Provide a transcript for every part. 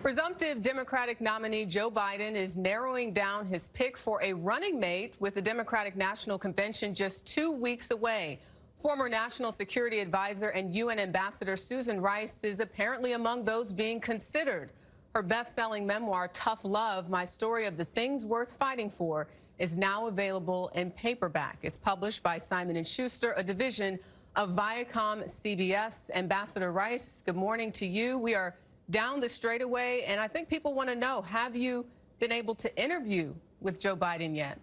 Presumptive Democratic nominee Joe Biden is narrowing down his pick for a running mate with the Democratic National Convention just 2 weeks away. Former National Security Advisor and UN Ambassador Susan Rice is apparently among those being considered. Her best-selling memoir, Tough Love, My Story of the Things Worth Fighting For, is now available in paperback. It's published by Simon & Schuster, a division of Viacom CBS. Ambassador Rice, good morning to you. We are down the straightaway, and I think people want to know, have you been able to interview with Joe Biden yet?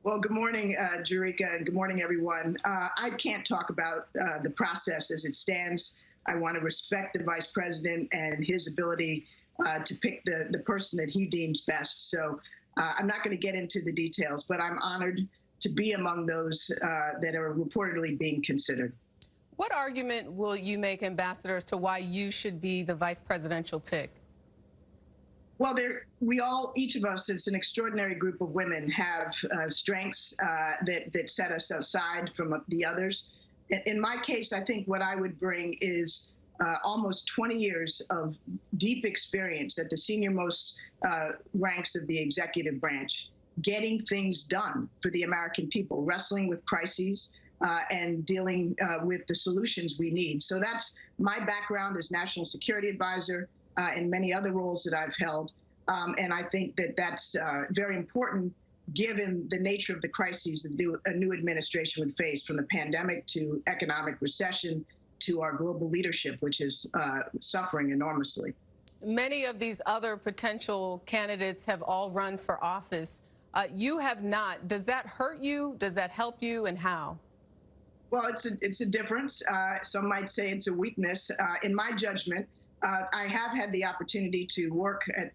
Well, good morning, Jerika, and good morning, everyone. I can't talk about the process as it stands. I want to respect the vice president and his ability to pick the person that he deems best. So I'm not going to get into the details, but I'm honored to be among those that are reportedly being considered. What argument will you make, Ambassador, as to why you should be the vice presidential pick? Well, each of us, as an extraordinary group of women, have strengths that set us aside from the others. In my case, I think what I would bring is almost 20 years of deep experience at the senior-most ranks of the executive branch, getting things done for the American people, wrestling with crises, and dealing with the solutions we need. So that's my background as National Security Advisor and many other roles that I've held. And I think that that's very important given the nature of the crises that a new administration would face, from the pandemic to economic recession to our global leadership, which is suffering enormously. Many of these other potential candidates have all run for office. You have not. Does that hurt you? Does that help you, and how? Well, it's a difference. Some might say it's a weakness. In my judgment, I have had the opportunity to work at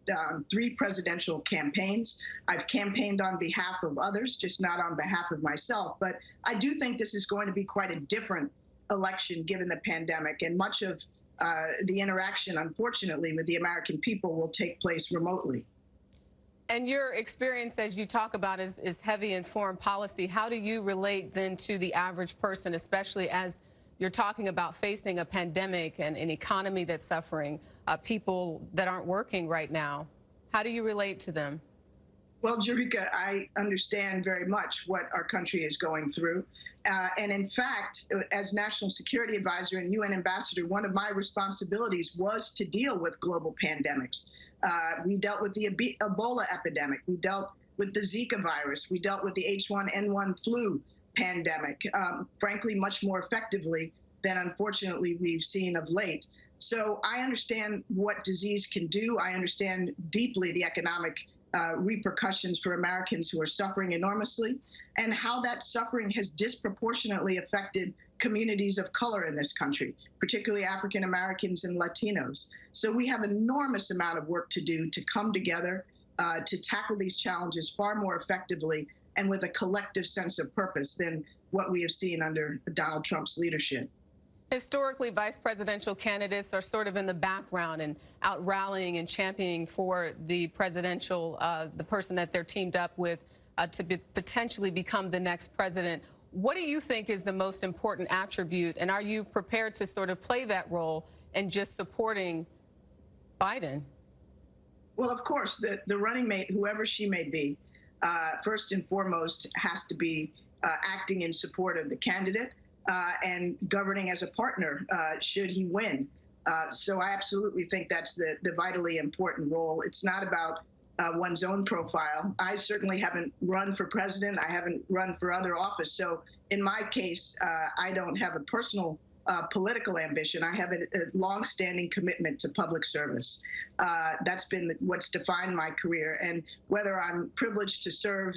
3 presidential campaigns. I've campaigned on behalf of others, just not on behalf of myself. But I do think this is going to be quite a different election given the pandemic, and much of the interaction, unfortunately, with the American people will take place remotely. And your experience, as you talk about, is heavy in foreign policy. How do you relate then to the average person, especially as you're talking about facing a pandemic and an economy that's suffering, people that aren't working right now? How do you relate to them? Well, Jerika, I understand very much what our country is going through. And in fact, as National Security Advisor and UN Ambassador, one of my responsibilities was to deal with global pandemics. We dealt with the Ebola epidemic. We dealt with the Zika virus. We dealt with the H1N1 flu pandemic, frankly, much more effectively than, unfortunately, we've seen of late. So I understand what disease can do. I understand deeply the economic repercussions for Americans who are suffering enormously, and how that suffering has disproportionately affected communities of color in this country, particularly African Americans and Latinos. So we have an enormous amount of work to do to come together to tackle these challenges far more effectively and with a collective sense of purpose than what we have seen under Donald Trump's leadership. Historically, vice presidential candidates are sort of in the background and out rallying and championing for the presidential, the person that they're teamed up with to potentially become the next president. What do you think is the most important attribute, and are you prepared to sort of play that role in just supporting Biden? Well, of course, the running mate, whoever she may be, first and foremost has to be acting in support of the candidate and governing as a partner should he win. So I absolutely think that's the vitally important role. It's not about one's own profile. I certainly haven't run for president. I haven't run for other office. So in my case, I don't have a personal political ambition. I have a long-standing commitment to public service. That's been what's defined my career. And whether I'm privileged to serve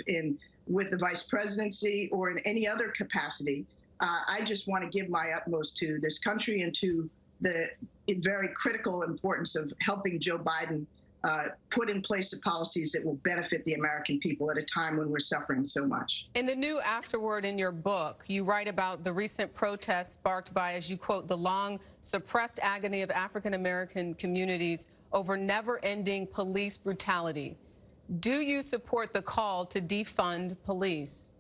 with the vice presidency or in any other capacity, I just want to give my utmost to this country and to the very critical importance of helping Joe Biden put in place the policies that will benefit the American people at a time when we're suffering so much. In the new afterword in your book, you write about the recent protests sparked by, as you quote, the long suppressed agony of African-American communities over never-ending police brutality. Do you support the call to defund police?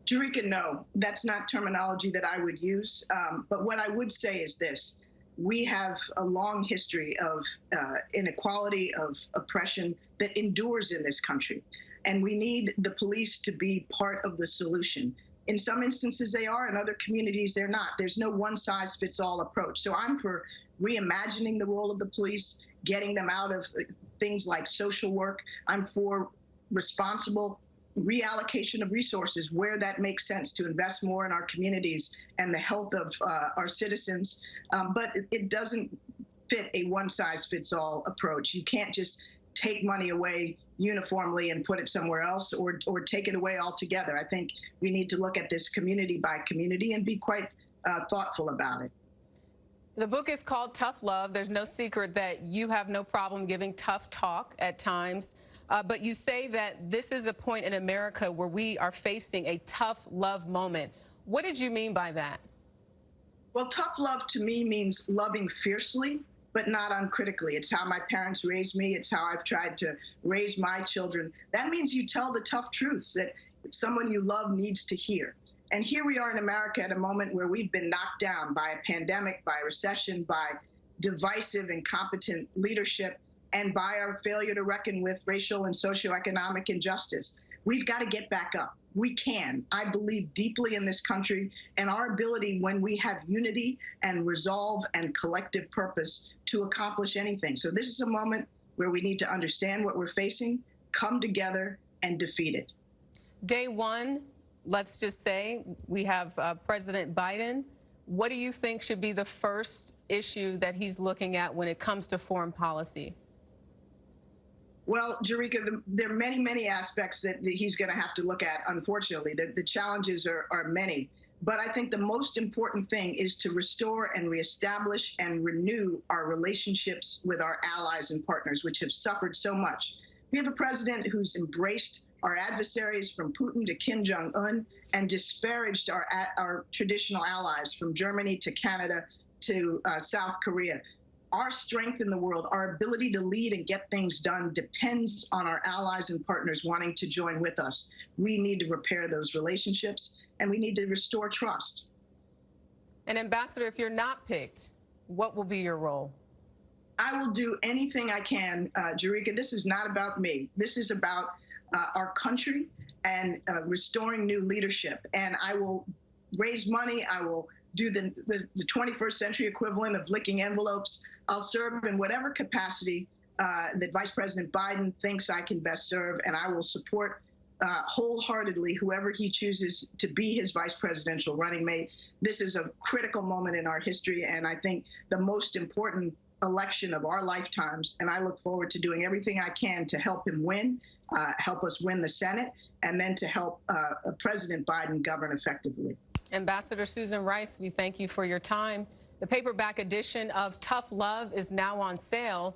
Jerika, no, that's not terminology that I would use. But what I would say is this. we have a long history of inequality, of oppression that endures in this country. And we need the police to be part of the solution. In some instances they are, in other communities they're not. There's no one-size-fits-all approach. So I'm for reimagining the role of the police, getting them out of things like social work. I'm for responsible reallocation of resources where that makes sense to invest more in our communities and the health of our citizens. But it doesn't fit a one-size-fits-all approach. You can't just take money away uniformly and put it somewhere else, or take it away altogether. I think we need to look at this community by community and be quite thoughtful about it. The book is called Tough Love. There's no secret that you have no problem giving tough talk at times. But you say that this is a point in America where we are facing a tough love moment. What did you mean by that? Well, tough love to me means loving fiercely, but not uncritically. It's how my parents raised me. It's how I've tried to raise my children. That means you tell the tough truths that someone you love needs to hear. And here we are in America at a moment where we've been knocked down by a pandemic, by a recession, by divisive, incompetent leadership, and by our failure to reckon with racial and socioeconomic injustice. We've got to get back up. We can. I believe deeply in this country and our ability, when we have unity and resolve and collective purpose, to accomplish anything. So this is a moment where we need to understand what we're facing, come together, and defeat it. Day one, let's just say we have President Biden. What do you think should be the first issue that he's looking at when it comes to foreign policy? Well, Jerika, there are many, many aspects that he's going to have to look at, unfortunately. The challenges are many. But I think the most important thing is to restore and reestablish and renew our relationships with our allies and partners, which have suffered so much. We have a president who's embraced our adversaries from Putin to Kim Jong-un and disparaged our traditional allies from Germany to Canada to South Korea. Our strength in the world, our ability to lead and get things done, depends on our allies and partners wanting to join with us. We need to repair those relationships, and we need to restore trust. And Ambassador, if you're not picked, what will be your role? I will do anything I can, Jerika. This is not about me. This is about our country and restoring new leadership. And I will raise money. I will do the 21st century equivalent of licking envelopes. I'll serve in whatever capacity that Vice President Biden thinks I can best serve, and I will support wholeheartedly whoever he chooses to be his vice presidential running mate. This is a critical moment in our history, and I think the most important election of our lifetimes, and I look forward to doing everything I can to help him win, help us win the Senate, and then to help President Biden govern effectively. Ambassador Susan Rice, we thank you for your time. The paperback edition of Tough Love is now on sale.